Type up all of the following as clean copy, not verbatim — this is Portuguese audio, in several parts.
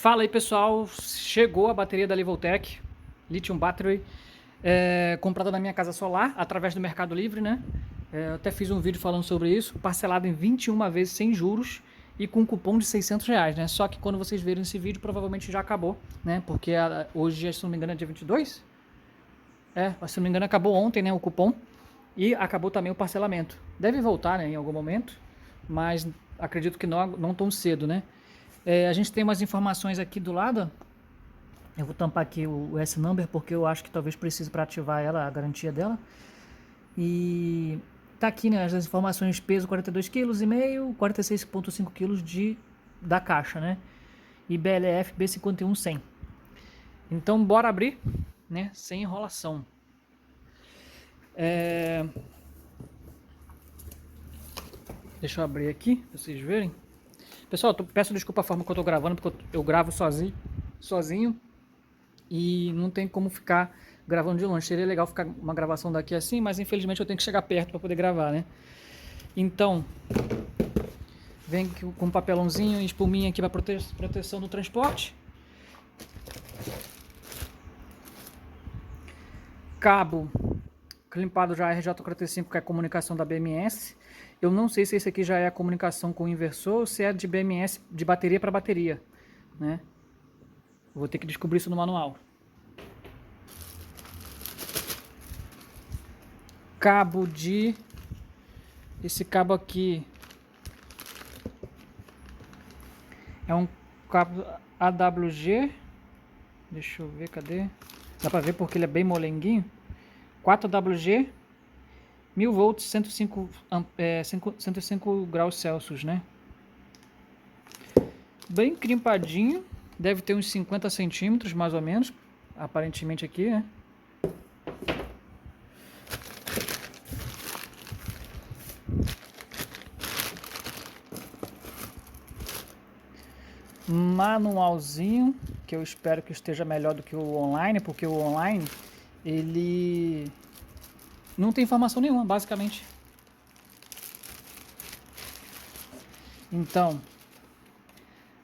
Fala aí, pessoal, chegou a bateria da Leveltech Lithium Battery, comprada na minha casa solar através do Mercado Livre, né? Eu até fiz um vídeo falando sobre isso, parcelado em 21 vezes sem juros e com um cupom de R$ 600, né? Só que quando vocês verem esse vídeo provavelmente já acabou, né? Porque hoje, se não me engano, é dia 22? Se não me engano acabou ontem, né, o cupom, e acabou também o parcelamento. Deve voltar, né, em algum momento, mas acredito que não tão cedo, né? A gente tem umas informações aqui do lado. Eu vou tampar aqui o S-Number porque eu acho que talvez precise para ativar ela, a garantia dela. E tá aqui, né, as informações: peso 42,5 kg, 46,5 kg da caixa, né? E BLF B51-100. Então bora abrir, né, sem enrolação. Deixa eu abrir aqui pra vocês verem. Pessoal, peço desculpa a forma que eu tô gravando, porque eu gravo sozinho e não tem como ficar gravando de longe. Seria legal ficar uma gravação daqui assim, mas infelizmente eu tenho que chegar perto para poder gravar, né? Então, vem com um papelãozinho e espuminha aqui para proteção do transporte. Cabo clipado já RJ45, que é a comunicação da BMS. Eu não sei se esse aqui já é a comunicação com o inversor ou se é de BMS, de bateria para bateria, né? Vou ter que descobrir isso no manual. Cabo de... Esse cabo aqui é um cabo AWG. Deixa eu ver, cadê? Dá pra ver porque ele é bem molenguinho. 4WG, 1000 volts, 105 graus Celsius, né? Bem crimpadinho, deve ter uns 50 centímetros mais ou menos, aparentemente aqui, né? Manualzinho, que eu espero que esteja melhor do que o online, porque o online ele não tem informação nenhuma, basicamente. Então,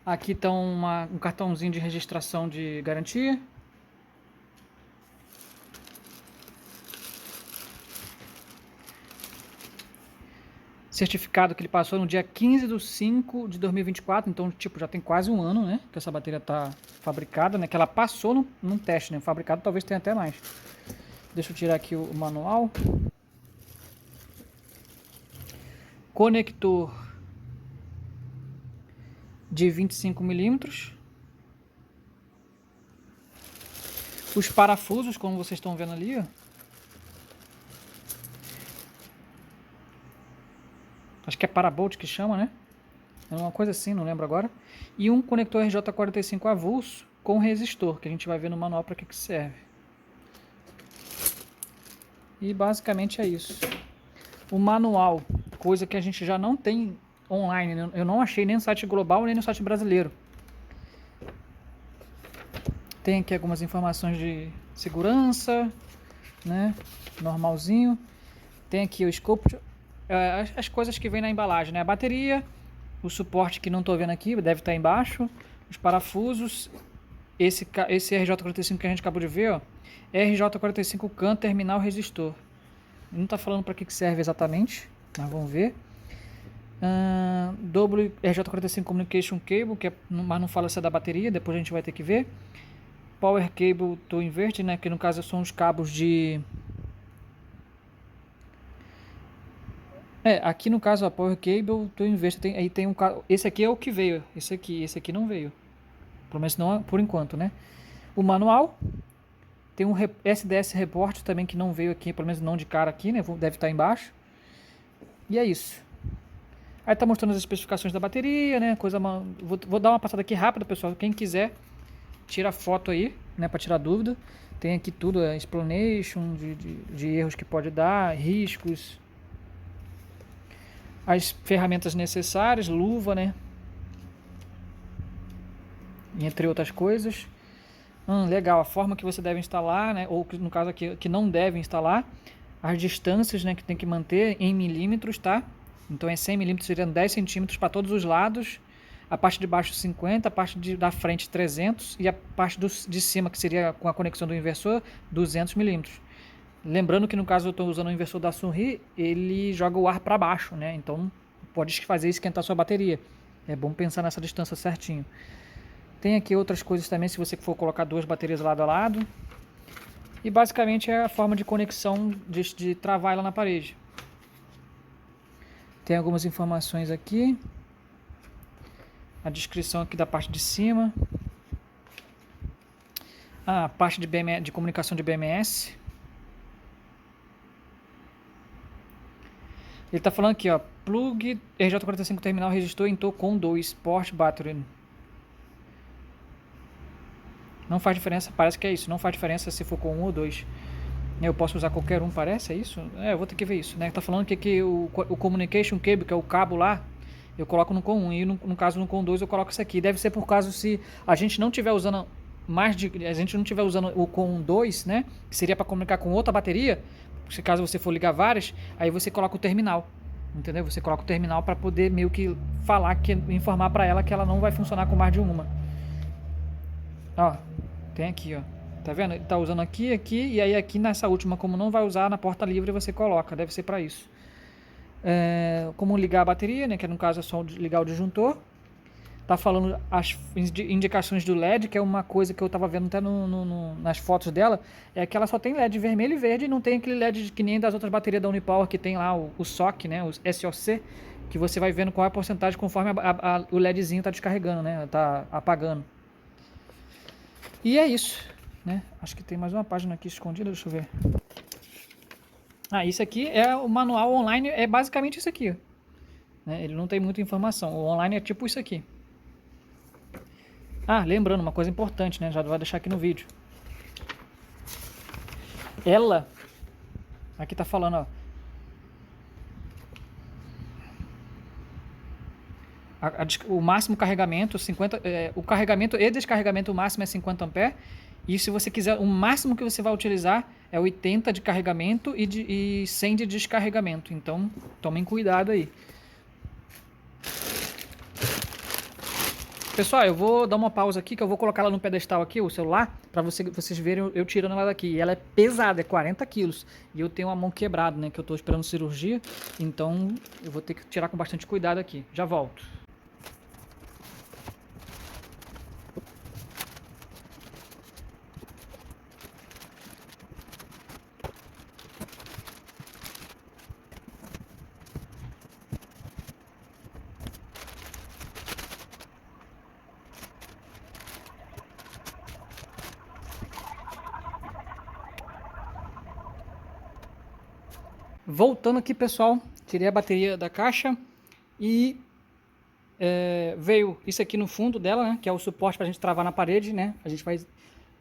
aqui está um cartãozinho de registração de garantia. Certificado que ele passou no dia 15/5/2024, então tipo, já tem quase um ano, né, que essa bateria está fabricada, né, que ela passou num teste, né, fabricado talvez tenha até mais. Deixa eu tirar aqui o manual. Conector de 25 milímetros. Os parafusos, como vocês estão vendo ali, ó. Acho que é Parabolt que chama, né? É uma coisa assim, não lembro agora. E um conector RJ45 avulso com resistor, que a gente vai ver no manual para que serve. E basicamente é isso. O manual, coisa que a gente já não tem online, né? Eu não achei nem no site global nem no site brasileiro. Tem aqui algumas informações de segurança, né? Normalzinho. Tem aqui o scope, as coisas que vem na embalagem, né? A bateria, o suporte que não estou vendo aqui, deve estar embaixo, os parafusos, esse RJ45 que a gente acabou de ver, ó, RJ45 CAN terminal resistor. Não está falando para que serve exatamente, mas vamos ver. Double RJ45 Communication Cable, mas não fala se é da bateria, depois a gente vai ter que ver. Power Cable to Invert, né, que no caso são os cabos de... aqui no caso a Power Cable to Invert, aí tem um... Esse aqui é o que veio, esse aqui não veio. Pelo menos não por enquanto, né? O manual, tem um SDS Report também que não veio aqui, pelo menos não de cara aqui, né? Deve estar embaixo. E é isso. Aí tá mostrando as especificações da bateria, né? Vou dar uma passada aqui rápida, pessoal. Quem quiser, tira foto aí, né? Pra tirar dúvida. Tem aqui tudo, explanation de erros que pode dar, riscos. As ferramentas necessárias, luva, né? Entre outras coisas. Legal, a forma que você deve instalar, né? Ou no caso aqui, que não deve instalar. As distâncias, né, que tem que manter em milímetros, tá? Então é 100 milímetros, seriam 10 centímetros para todos os lados. a parte de baixo 50, a parte da frente 300 e a parte de cima, que seria com a conexão do inversor, 200 milímetros. Lembrando que no caso eu estou usando o inversor da Sunri, ele joga o ar para baixo, né? Então pode fazer esquentar sua bateria. É bom pensar nessa distância certinho. Tem aqui outras coisas também, se você for colocar duas baterias lado a lado. E basicamente é a forma de conexão de travar ela na parede. Tem algumas informações aqui. A descrição aqui da parte de cima. A parte de comunicação de BMS. Ele está falando aqui, ó, plug RJ45 terminal resistor em com 2 port battery. Não faz diferença, parece que é isso. Não faz diferença se for com 1 ou 2. Eu posso usar qualquer um, parece, é isso? É, eu vou ter que ver isso, né? Tá falando que o communication cable, que é o cabo lá, eu coloco no com 1 e no caso no com 2 eu coloco isso aqui. Deve ser por causa se a gente não tiver usando o com 2, né? Que seria para comunicar com outra bateria, se caso você for ligar várias, aí você coloca o terminal. Entendeu? Você coloca o terminal para poder meio que informar para ela que ela não vai funcionar com mais de uma. Ó, tem aqui, ó. Tá vendo? Ele tá usando aqui, e aí aqui nessa última, como não vai usar, na porta livre você coloca, deve ser para isso. Como ligar a bateria, né? Que no caso é só ligar o disjuntor. Tá falando as indicações do LED, que é uma coisa que eu tava vendo até nas fotos dela, é que ela só tem LED vermelho e verde, e não tem aquele LED que nem das outras baterias da Unipower, que tem lá o SOC, né? O SOC, que você vai vendo qual é a porcentagem conforme o LEDzinho tá descarregando, né? Tá apagando. E é isso, né? Acho que tem mais uma página aqui escondida, deixa eu ver. Isso aqui é o manual online, é basicamente isso aqui, né? Ele não tem muita informação, o online é tipo isso aqui. Lembrando, uma coisa importante, né? Já vou deixar aqui no vídeo. Ela, aqui tá falando, ó. O máximo carregamento, o carregamento e descarregamento, o máximo é 50 A. E se você quiser, o máximo que você vai utilizar é 80 de carregamento e 100 de descarregamento. Então, tomem cuidado aí. Pessoal, eu vou dar uma pausa aqui, que eu vou colocar ela no pedestal aqui, o celular, para vocês verem eu tirando ela daqui. E ela é pesada, é 40 quilos. E eu tenho a mão quebrada, né, que eu tô esperando cirurgia. Então, eu vou ter que tirar com bastante cuidado aqui. Já volto. Voltando aqui, pessoal, tirei a bateria da caixa e veio isso aqui no fundo dela, né, que é o suporte para a gente travar na parede, né. A gente vai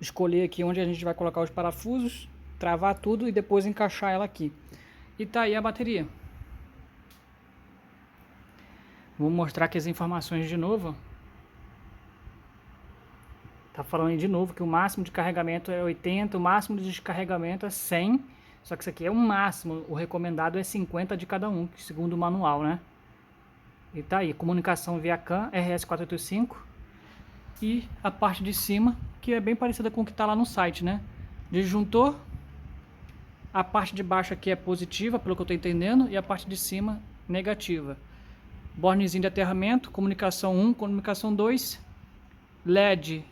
escolher aqui onde a gente vai colocar os parafusos, travar tudo e depois encaixar ela aqui. E tá aí a bateria. Vou mostrar aqui as informações de novo. Tá falando de novo que o máximo de carregamento é 80, o máximo de descarregamento é 100. Só que isso aqui é o máximo, o recomendado é 50 de cada um, segundo o manual, né? E tá aí, comunicação via CAN RS485. E a parte de cima, que é bem parecida com o que tá lá no site, né? Disjuntor. A parte de baixo aqui é positiva, pelo que eu tô entendendo, e a parte de cima, negativa. Bornezinho de aterramento, comunicação 1, comunicação 2. LED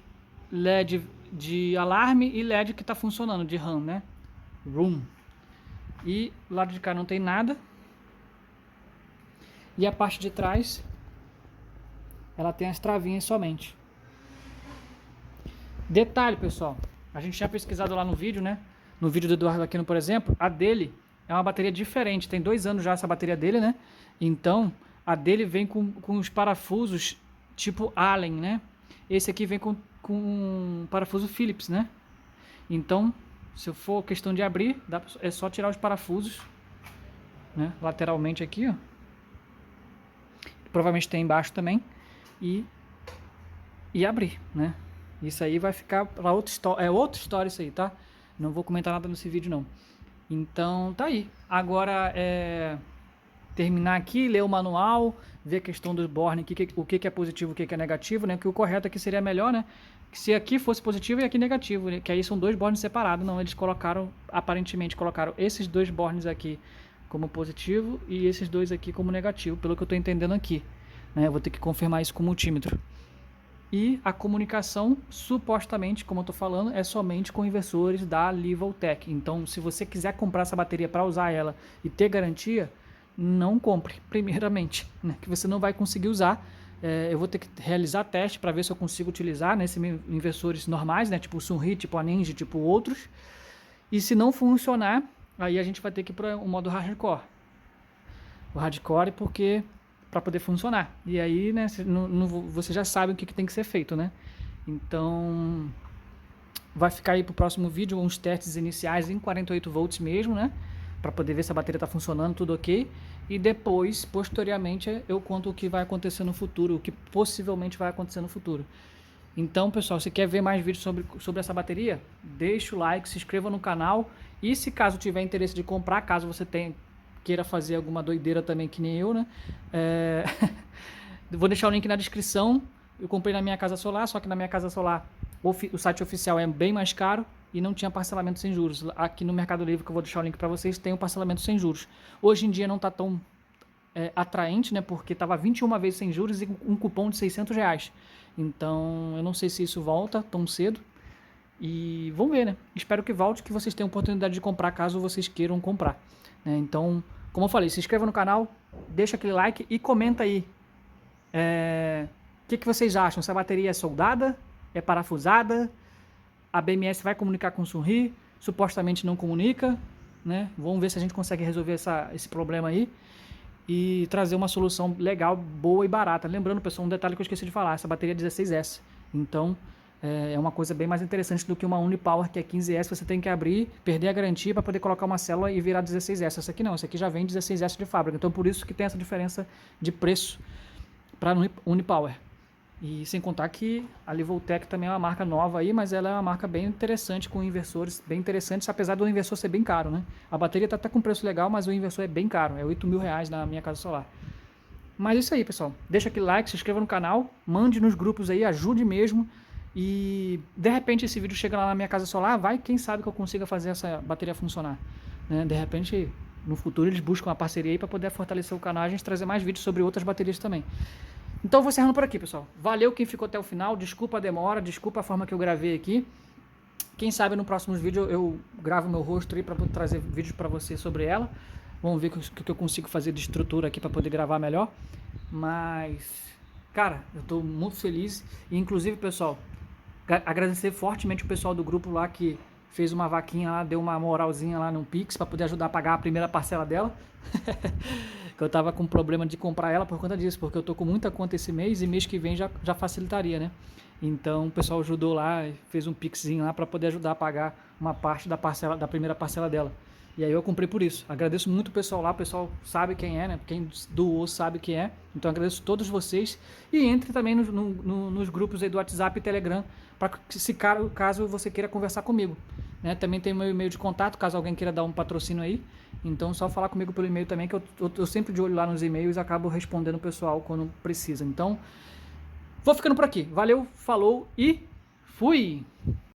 de alarme e LED que tá funcionando, de RAM, né? Room. E do lado de cá não tem nada. E a parte de trás, ela tem as travinhas somente. Detalhe, pessoal, a gente tinha pesquisado lá no vídeo, né? No vídeo do Eduardo Aquino, por exemplo, a dele é uma bateria diferente. Tem 2 anos já essa bateria dele, né? Então, a dele vem com os parafusos tipo Allen, né? Esse aqui vem com parafuso Phillips, né? Então, se for questão de abrir, é só tirar os parafusos, né, lateralmente aqui, ó. Provavelmente tem embaixo também. E abrir, né? Isso aí vai ficar para outra história. É outra história isso aí, tá? Não vou comentar nada nesse vídeo, não. Então, tá aí. Agora, terminar aqui, ler o manual, ver a questão do Borne, o que é positivo, o que é negativo, né? Que o correto aqui seria melhor, né? Que se aqui fosse positivo e aqui negativo, né? Que aí são 2 bornes separados. Não, eles colocaram, aparentemente colocaram esses 2 bornes aqui como positivo e esses 2 aqui como negativo, pelo que eu estou entendendo aqui, né? Eu vou ter que confirmar isso com o multímetro. E a comunicação, supostamente, como eu estou falando, é somente com inversores da Leveltec. Então, se você quiser comprar essa bateria para usar ela e ter garantia, não compre, primeiramente, né? Que você não vai conseguir usar. Eu vou ter que realizar teste para ver se eu consigo utilizar nesses inversores normais, né? Tipo o Sunri, tipo a Ninja, tipo outros. E se não funcionar, aí a gente vai ter que ir para o modo hardcore. O hardcore porque para poder funcionar. E aí, né, você já sabe o que tem que ser feito, né? Então, vai ficar aí pro próximo vídeo uns testes iniciais em 48 volts mesmo, né? Para poder ver se a bateria está funcionando, tudo ok. E depois, posteriormente, eu conto o que vai acontecer no futuro, o que possivelmente vai acontecer no futuro. Então, pessoal, se quer ver mais vídeos sobre essa bateria, deixa o like, se inscreva no canal. E se caso tiver interesse de comprar, caso você queira fazer alguma doideira também que nem eu, né? Vou deixar o link na descrição. Eu comprei na Minha Casa Solar, só que na Minha Casa Solar o site oficial é bem mais caro e não tinha parcelamento sem juros. Aqui no Mercado Livre, que eu vou deixar o link para vocês, tem o parcelamento sem juros. Hoje em dia não está tão atraente, né? Porque estava 21 vezes sem juros e um cupom de R$600. Então, eu não sei se isso volta tão cedo. E vamos ver, né? Espero que volte, que vocês tenham oportunidade de comprar, caso vocês queiram comprar, né? Então, como eu falei, se inscreva no canal, deixa aquele like e comenta aí. O que vocês acham? Se a bateria é soldada? É parafusada? A BMS vai comunicar com o Sunri? Supostamente não comunica, né? Vamos ver se a gente consegue resolver esse problema aí e trazer uma solução legal, boa e barata. Lembrando, pessoal, um detalhe que eu esqueci de falar, essa bateria é 16S. Então, é uma coisa bem mais interessante do que uma Unipower, que é 15S, você tem que abrir, perder a garantia para poder colocar uma célula e virar 16S. Essa aqui não, essa aqui já vem 16S de fábrica. Então, por isso que tem essa diferença de preço para Unipower. E sem contar que a Leveltec também é uma marca nova aí, mas ela é uma marca bem interessante, com inversores bem interessantes, apesar do inversor ser bem caro, né? A bateria tá até com preço legal, mas o inversor é bem caro, é R$8.000 na Minha Casa Solar. Mas é isso aí, pessoal. Deixa aquele like, se inscreva no canal, mande nos grupos aí, ajude mesmo. E de repente esse vídeo chega lá na Minha Casa Solar, quem sabe que eu consiga fazer essa bateria funcionar, né? De repente, no futuro eles buscam uma parceria aí para poder fortalecer o canal e a gente trazer mais vídeos sobre outras baterias também. Então eu vou encerrando por aqui, pessoal. Valeu quem ficou até o final, desculpa a demora, desculpa a forma que eu gravei aqui. Quem sabe no próximo vídeo eu gravo meu rosto aí para poder trazer vídeos para você sobre ela. Vamos ver o que eu consigo fazer de estrutura aqui para poder gravar melhor. Mas, cara, eu tô muito feliz. E inclusive, pessoal, agradecer fortemente o pessoal do grupo lá que fez uma vaquinha lá, deu uma moralzinha lá no Pix para poder ajudar a pagar a primeira parcela dela. Que eu tava com problema de comprar ela por conta disso, porque eu tô com muita conta esse mês e mês que vem já facilitaria, né? Então o pessoal ajudou lá, fez um pixzinho lá para poder ajudar a pagar uma parte da primeira parcela dela. E aí eu comprei por isso. Agradeço muito o pessoal lá, o pessoal sabe quem é, né? Quem doou sabe quem é. Então agradeço a todos vocês. E entre também nos grupos aí do WhatsApp e Telegram, para caso você queira conversar comigo, né? Também tem meu e-mail de contato, caso alguém queira dar um patrocínio aí. Então só falar comigo pelo e-mail também, que eu sempre de olho lá nos e-mails e acabo respondendo o pessoal quando precisa. Então, vou ficando por aqui. Valeu, falou e fui!